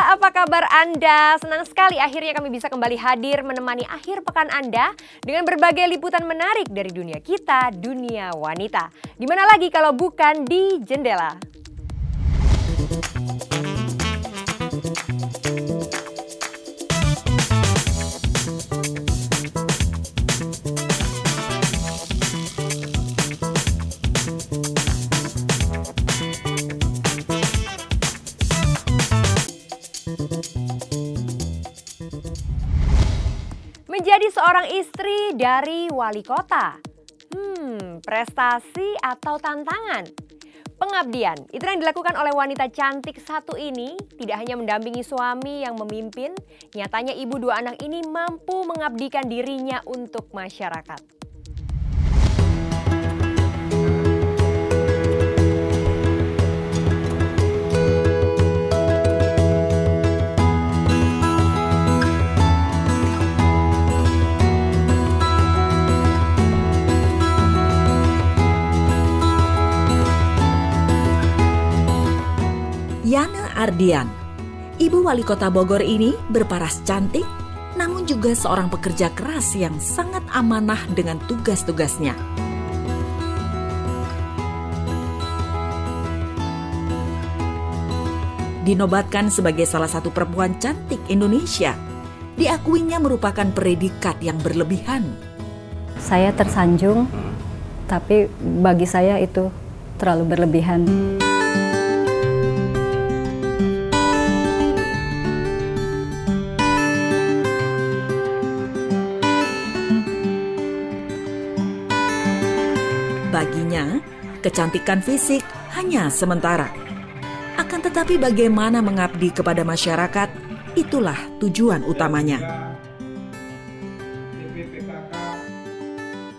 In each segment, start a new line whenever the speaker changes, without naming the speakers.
apa kabar Anda? Senang sekali akhirnya kami bisa kembali hadir menemani akhir pekan Anda dengan berbagai liputan menarik dari dunia kita, dunia wanita. Gimana lagi kalau bukan di Jendela? Menjadi seorang istri dari wali kota. Prestasi atau tantangan? Pengabdian, itu yang dilakukan oleh wanita cantik satu ini tidak hanya mendampingi suami yang memimpin, nyatanya ibu dua anak ini mampu mengabdikan dirinya untuk masyarakat.
Yana Ardian, ibu wali kota Bogor ini berparas cantik, namun juga seorang pekerja keras yang sangat amanah dengan tugas-tugasnya. Dinobatkan sebagai salah satu perempuan cantik Indonesia, diakuinya merupakan predikat yang berlebihan.
Saya tersanjung, tapi bagi saya itu terlalu berlebihan.
Baginya, kecantikan fisik hanya sementara. Akan tetapi bagaimana mengabdi kepada masyarakat, itulah tujuan utamanya.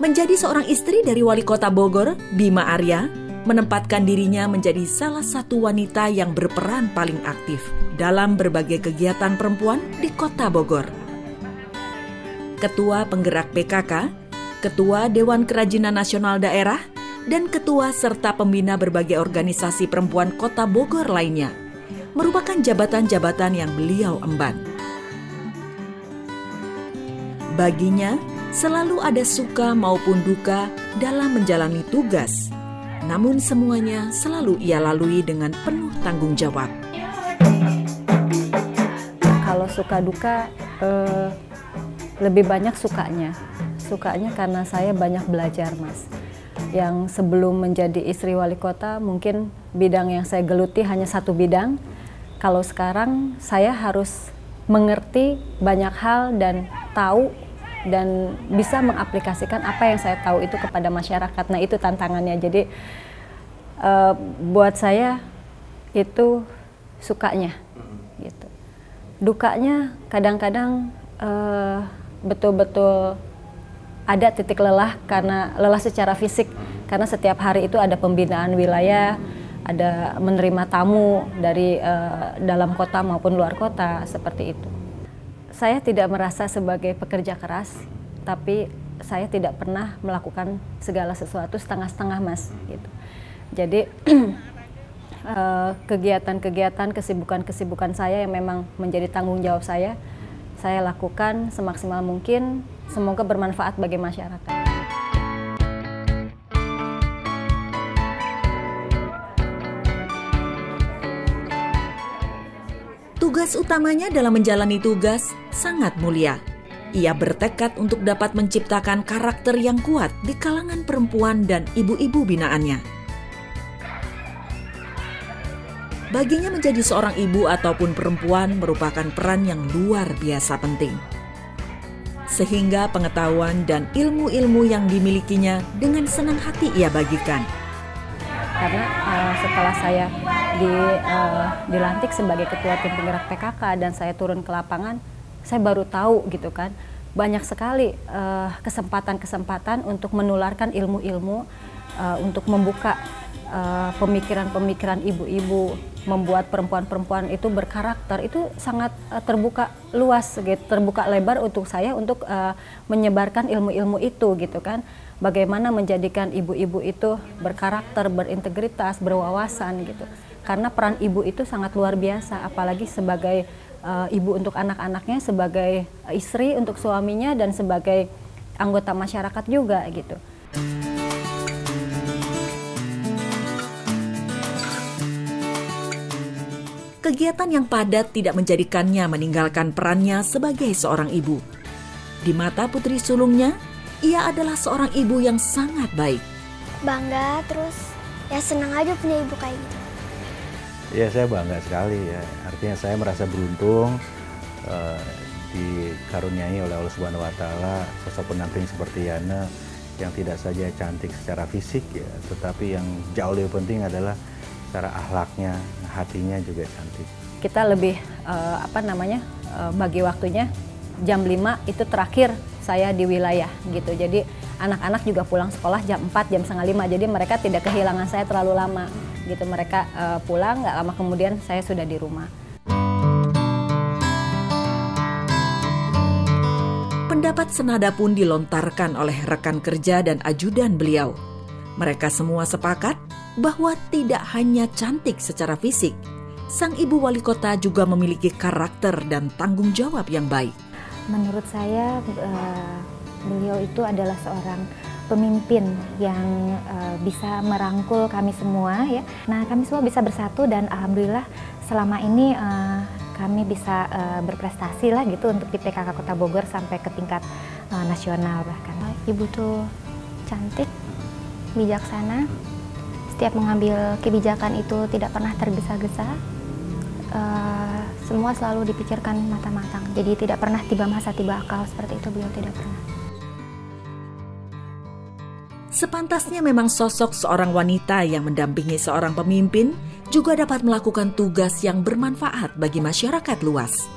Menjadi seorang istri dari wali kota Bogor, Bima Arya, menempatkan dirinya menjadi salah satu wanita yang berperan paling aktif dalam berbagai kegiatan perempuan di kota Bogor. Ketua Penggerak PKK, Ketua Dewan Kerajinan Nasional Daerah, dan ketua serta pembina berbagai organisasi perempuan kota Bogor lainnya, merupakan jabatan-jabatan yang beliau emban. Baginya, selalu ada suka maupun duka dalam menjalani tugas, namun semuanya selalu ia lalui dengan penuh tanggung jawab.
Kalau suka duka, lebih banyak sukanya. Sukanya karena saya banyak belajar, Mas. Yang sebelum menjadi istri wali kota, mungkin bidang yang saya geluti hanya satu bidang. Kalau sekarang saya harus mengerti banyak hal dan tahu dan bisa mengaplikasikan apa yang saya tahu itu kepada masyarakat. Nah, itu tantangannya. Jadi buat saya itu sukanya gitu. Dukanya kadang-kadang betul-betul ada titik lelah, karena lelah secara fisik, karena setiap hari itu ada pembinaan wilayah, ada menerima tamu dari dalam kota maupun luar kota, seperti itu. Saya tidak merasa sebagai pekerja keras, tapi saya tidak pernah melakukan segala sesuatu setengah-setengah, Mas. Gitu. Jadi kegiatan-kegiatan, kesibukan-kesibukan saya yang memang menjadi tanggung jawab saya lakukan semaksimal mungkin. Semoga bermanfaat bagi masyarakat.
Tugas utamanya dalam menjalani tugas sangat mulia. Ia bertekad untuk dapat menciptakan karakter yang kuat di kalangan perempuan dan ibu-ibu binaannya. Baginya menjadi seorang ibu ataupun perempuan merupakan peran yang luar biasa penting. Sehingga pengetahuan dan ilmu-ilmu yang dimilikinya dengan senang hati ia bagikan.
Karena setelah saya dilantik sebagai ketua tim penggerak PKK dan saya turun ke lapangan, saya baru tahu gitu kan, banyak sekali kesempatan-kesempatan untuk menularkan ilmu-ilmu, untuk membuka pemikiran-pemikiran ibu-ibu, membuat perempuan-perempuan itu berkarakter, itu sangat terbuka luas, gitu, terbuka lebar untuk saya untuk menyebarkan ilmu-ilmu itu gitu kan. Bagaimana menjadikan ibu-ibu itu berkarakter, berintegritas, berwawasan gitu. karena peran ibu itu sangat luar biasa, apalagi sebagai ibu untuk anak-anaknya, sebagai istri untuk suaminya, dan sebagai anggota masyarakat juga gitu.
Kegiatan yang padat tidak menjadikannya meninggalkan perannya sebagai seorang ibu. Di mata putri sulungnya, ia adalah seorang ibu yang sangat baik.
Bangga, terus ya senang aja punya ibu kayak gitu.
Ya saya bangga sekali ya, artinya saya merasa beruntung dikaruniai oleh Allah Subhanahu Wa Taala sosok pendamping seperti Yana yang tidak saja cantik secara fisik ya, tetapi yang jauh lebih penting adalah secara akhlaknya, hatinya juga cantik.
Kita lebih bagi waktunya jam 5 itu terakhir saya di wilayah gitu. Jadi anak-anak juga pulang sekolah jam 4, jam setengah 5. Jadi mereka tidak kehilangan saya terlalu lama gitu. Mereka pulang, nggak lama kemudian saya sudah di rumah.
Pendapat senada pun dilontarkan oleh rekan kerja dan ajudan beliau. Mereka semua sepakat bahwa tidak hanya cantik secara fisik, sang ibu wali kota juga memiliki karakter dan tanggung jawab yang baik.
Menurut saya beliau itu adalah seorang pemimpin yang bisa merangkul kami semua ya. Nah, kami semua bisa bersatu dan alhamdulillah selama ini kami bisa berprestasi lah gitu untuk di PKK Kota Bogor sampai ke tingkat nasional bahkan.
Ibu tuh cantik, bijaksana. Setiap mengambil kebijakan itu tidak pernah tergesa-gesa. Semua selalu dipikirkan matang-matang. Jadi tidak pernah tiba masa tiba akal, seperti itu beliau tidak pernah.
Sepantasnya memang sosok seorang wanita yang mendampingi seorang pemimpin juga dapat melakukan tugas yang bermanfaat bagi masyarakat luas.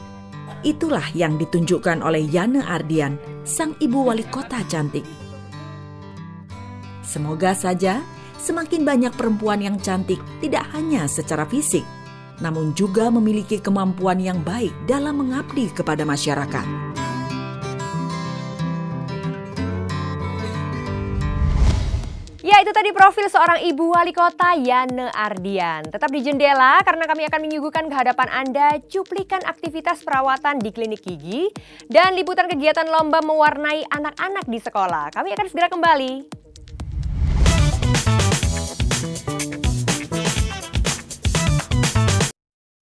Itulah yang ditunjukkan oleh Yana Ardian, sang ibu wali kota cantik. Semoga saja semakin banyak perempuan yang cantik tidak hanya secara fisik, namun juga memiliki kemampuan yang baik dalam mengabdi kepada masyarakat.
Ya, itu tadi profil seorang ibu wali kota Yana Ardian. Tetap di Jendela karena kami akan menyuguhkan ke hadapan Anda cuplikan aktivitas perawatan di klinik gigi dan liputan kegiatan lomba mewarnai anak-anak di sekolah. Kami akan segera kembali.